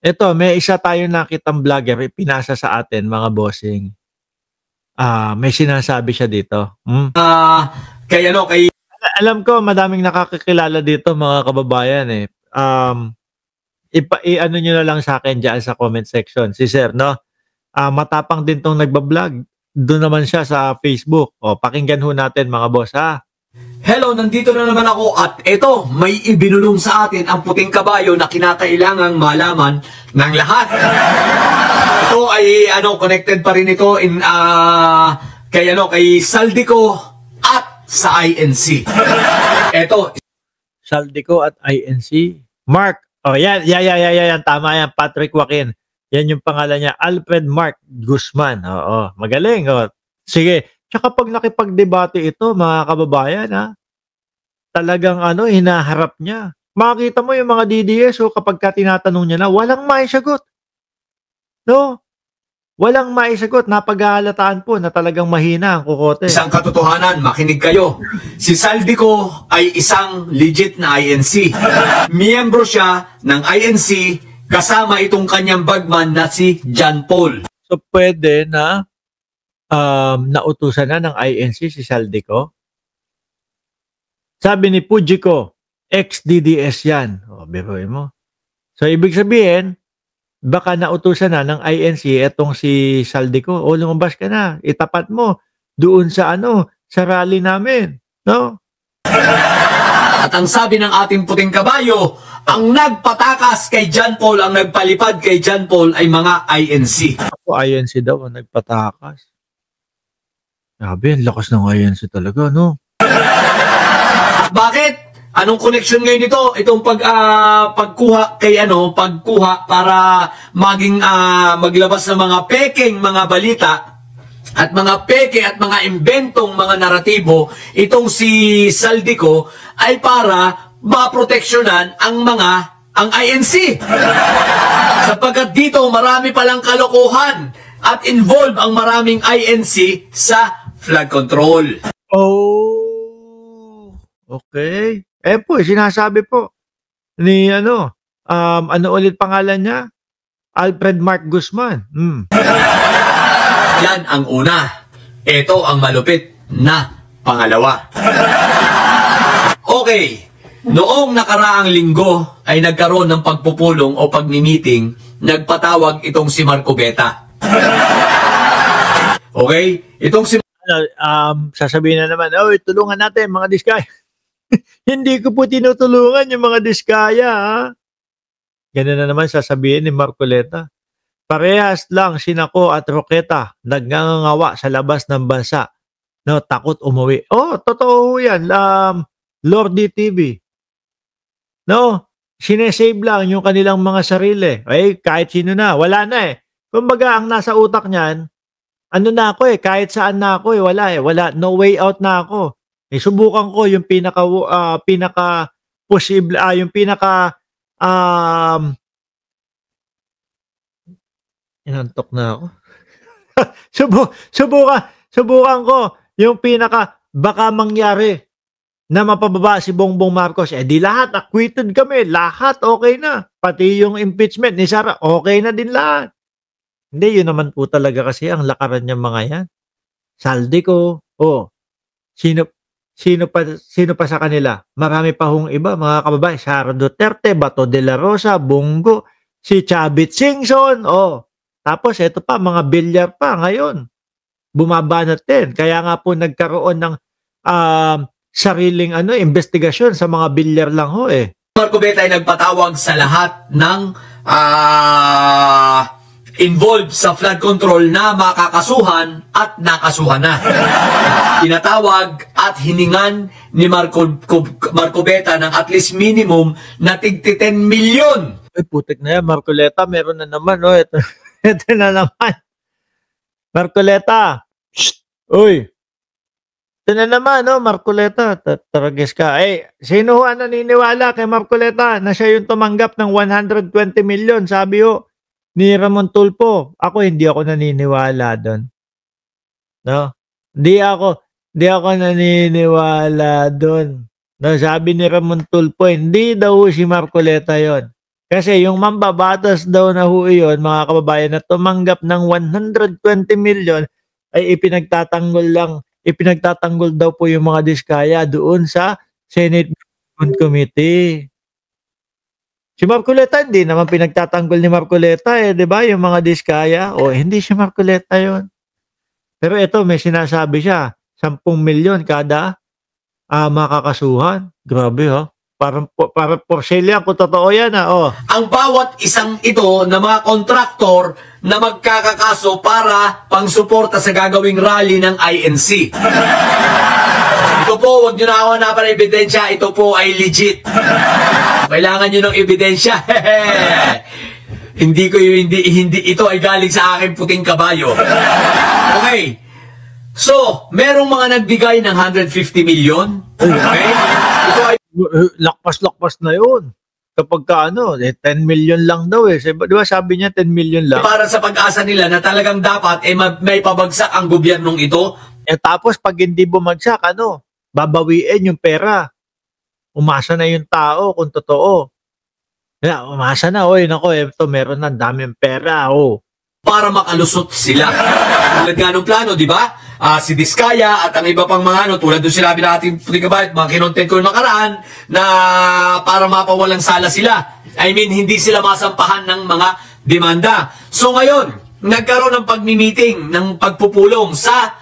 Eto, may isa tayong nakitang vlogger, pinasa sa atin mga bossing. May sinasabi siya dito. Kay ano, kay Alam ko madaming nakakakilala dito mga kababayan eh. I-ano nyo na lang sa akin dyan sa comment section. Si Sir, no? Matapang din tong nagbablog. Doon naman siya sa Facebook. O, pakinggan ho natin mga boss ha. Hello, nandito na naman ako at ito, may ibinulong sa atin ang puting kabayo na kinakailangang malaman ng lahat. Ito ay connected pa rin ito kay Saldico at sa INC. Ito, Saldico at INC. Mark. Oh, yan. Tama yan. Patrick Joaquin. Yan yung pangalan niya. Alfred Mark Guzman. Oo, magaling. Oh. Sige. Tsaka pag nakipagdebate ito, mga kababayan, talagang hinaharap niya. Makikita mo yung mga DDS, kapag tinatanong niya na, walang maisagot. No? Walang maisagot. Napag-aalataan po na talagang mahina ang kukote. Isang katotohanan, makinig kayo. Si Saldico ay isang legit na INC. Miyembro siya ng INC kasama itong kanyang bagman na si John Paul. So pwede na nautusan na ng INC si Saldico. Sabi ni Pujico, ex-DDS yan. O, biruin mo. So, ibig sabihin, baka nautusan na ng INC etong si Saldico. O, lumabas ka na. Itapat mo doon sa sa rally namin. No? At ang sabi ng ating puting kabayo, ang nagpatakas kay John Paul, ang nagpalipad kay John Paul ay mga INC. Ako, INC daw ang nagpatakas. Sabi, ang lakas ng INC talaga, no? Bakit? Anong connection ngayon ito? Itong pagkuha kay pagkuha para maging maglabas ng mga peking mga balita at mga peke at mga imbentong mga naratibo, itong si Saldico ay para maproteksyonan ang INC. Sapagkat dito marami palang kalokohan at involve ang maraming INC sa flood control. Oh, okay. Po, sinasabi po ni ano ulit pangalan niya? Alfred Mark Guzman. Yan ang una. Ito ang malupit na pangalawa. Okay. Noong nakaraang linggo ay nagkaroon ng pagpupulong o pagmi-meeting, nagpatawag itong si Marco Beta. Okay? Itong si sasabihin na naman, tulungan natin mga diskaya. Hindi ko po tinutulungan yung mga diskaya, ha? Ganun na naman sasabihin ni Marcoleta. Parehas lang Sinako at Roqueta nagngangawa sa labas ng bansa. No, takot umuwi. Oh, totoo yan. Lordy TV. No, sinesave lang yung kanilang mga sarili. Kahit sino na, wala na eh. Kumbaga, ang nasa utak niyan, na ako kahit saan na ako wala wala, no way out na ako. Subukan ko yung pinaka posible, yung pinaka inantok na ako. Subukan ko yung pinaka baka mangyari na mapababa si Bongbong Marcos. Di lahat acquitted kami, lahat okay na. Pati yung impeachment ni Sara, okay na din lahat. Hindi, yun naman po talaga kasi ang lakaran niya mga yan. Saldico, sino pa sa kanila? Marami pa hong iba, mga kababayan. Sara Duterte, Bato de la Rosa, Bongo, si Chavit Singson, tapos ito pa, mga bilyar pa ngayon. Bumabanat din. Kaya nga po nagkaroon ng sariling investigasyon sa mga bilyar lang ho eh. Marco Beta ay nagpatawag sa lahat ng involved sa flood control na makakasuhan at nakasuhan na. Tinatawag at hiningan ni Marco Beta ng at least minimum na tig 10 milyon. Putik na yan, Marcoleta, meron na naman, ito na naman. Marcoleta, uy, ito na naman, Marcoleta, taragis ka. Sino ang naniniwala kay Marcoleta na siya yung tumanggap ng 120 million, sabi ni Ramon Tulfo? Ako, hindi ako naniniwala doon. No? Hindi ako naniniwala doon. No, sabi ni Ramon Tulfo, hindi daw si Marcoleta yon. Kasi yung mambabatas daw na ho iyon, mga kababayan, na tumanggap ng 120 million ay ipinagtatanggol daw po yung mga diskaya doon sa Senate Committee. Si Marcoleta hindi naman pinagtatanggol ni Marcoleta, 'di ba? Yung mga diskaya, hindi si Marcoleta 'yon. Pero ito may sinasabi siya, 10 milyon kada makakasuhan. Grabe Parang for sale yan kung totoo yan Ang bawat isang ito na mga kontraktor na magkakakaso para pangsuporta sa gagawing rally ng INC. Ito po, huwag nyo na ako na para ebidensya, ito po ay legit. Kailangan nyo ng ebidensya. hindi ito ay galing sa aking puting kabayo. Okay. So, merong mga nagbigay ng 150 million. Okay? Ito ay lakpas na yun. Kapag 10 million lang daw Di ba sabi niya 10 million lang? para sa pag-asa nila na talagang dapat may pabagsak ang gobyernong ito. Tapos pag hindi bumagsak, babawiin yung pera. Umasa na yung tao kung totoo. Umasa na, ito meron na daming pera, Para makalusot sila. Tulad nga nung plano, di ba? Si Diskaya at ang iba pang mga tulad doon sinabi natin, mga kinontent ko yung nakaraan, na para mapawalang sala sila. I mean, hindi sila masampahan ng mga demanda. So ngayon, nagkaroon ng pagmi-meeting, ng pagpupulong sa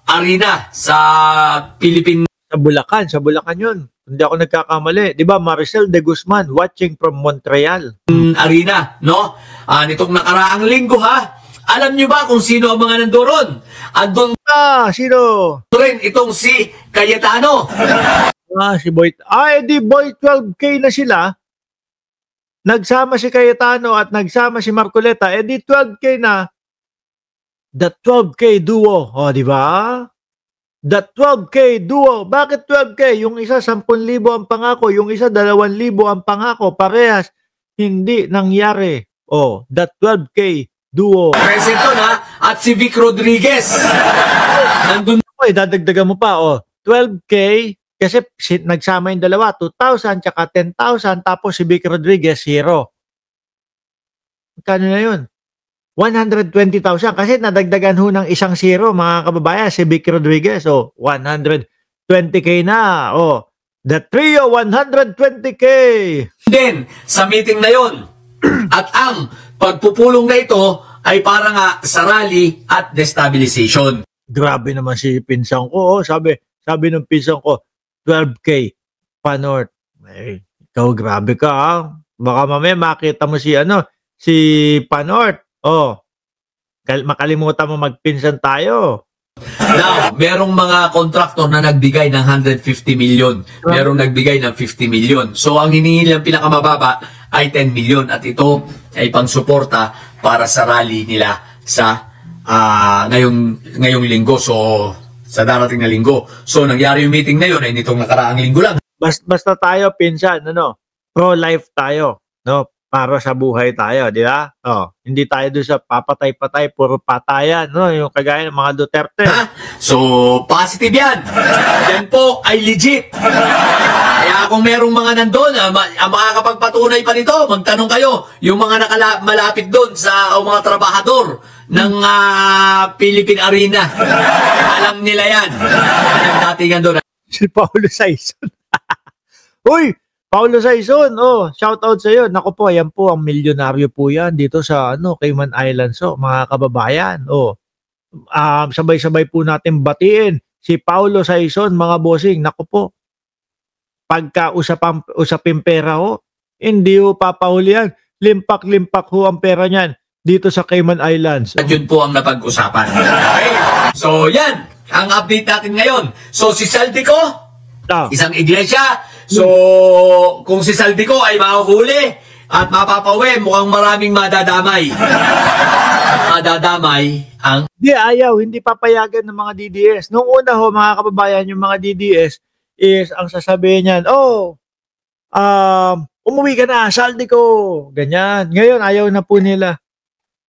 arena sa Philippine. Sa Bulacan yun. Hindi ako nagkakamali. Di ba, Maricel de Guzman watching from Montreal. Arena, no? Nitong nakaraang linggo, Alam nyo ba kung sino ang mga nandoon? Andun sino? rin itong si Cayetano. Si Boy. Di Boy 12K na sila. Nagsama si Cayetano at nagsama si Marcoleta. Di 12K na. The 12K duo. Di ba? The 12K duo. Bakit 12K? Yung isa 10,000 ang pangako, yung isa 2,000 ang pangako. Parehas hindi nangyari. The 12K duo. Present doon at si Vic Rodriguez. Nandun. Dadagdagan mo pa 12K kasi nagsama yung dalawa, 2,000 tsaka 10,000 tapos si Vic Rodriguez 0. Magkano na yun? 120,000 kasi nadagdagan ho ng isang 0 mga kababayan si Vic Rodriguez. 120K na. The trio 120K. Then, sa meeting na yon at ang pagpupulong na ito ay para nga sa rally at destabilization. Grabe naman si pinsang ko. Sabi ng pinsang ko, 12K Panort. Ikaw grabe ka Baka mamaya makita mo si Panort. Makalimutan mo magpinsan tayo. Now, merong mga kontraktor na nagbigay ng 150 million. Merong nagbigay ng 50 million. So, ang hinihingi lang pinakamababa ay 10 million. At ito ay pangsuporta para sa rally nila sa ngayong linggo. So, sa darating na linggo. So, nangyari yung meeting na yun ay nitong nakaraang linggo lang. Basta tayo, pinsan, pro-life tayo, para sa buhay tayo, di ba? Hindi tayo doon sa papatay-patay, puro patayan, yung kagaya ng mga Duterte. So, positive yan. Yan po ay legit. Kaya kung merong mga nandun, ang makakapagpatunay pa nito, magtanong kayo, yung mga malapit doon sa mga trabahador ng Philippine Arena. Alam nila yan. Ang datingan doon. Si Paulo Saison. Uy! Paulo Saison, shout out sa iyo. Nako po, yan po ang milyonaryo po yan dito sa Cayman Islands, mga kababayan. Sabay-sabay po natin batiin si Paulo Saison, mga bossing. Nako po. Pagka usapin pera hindi papahuli yan. Limpak-limpak ang pera niyan dito sa Cayman Islands. At yun po ang napag-usapan. Okay? So, yan ang update natin ngayon. So, si Saldico, isang iglesia. So, kung si Saldico ay mahuhuli at mapapauwi, mukhang maraming madadamay. Madadamay ang... Hindi papayagan ng mga DDS. Noong una mga kababayan, yung mga DDS is ang sasabihin niyan, umuwi ka na, Saldico. Ganyan. Ngayon, ayaw na po nila.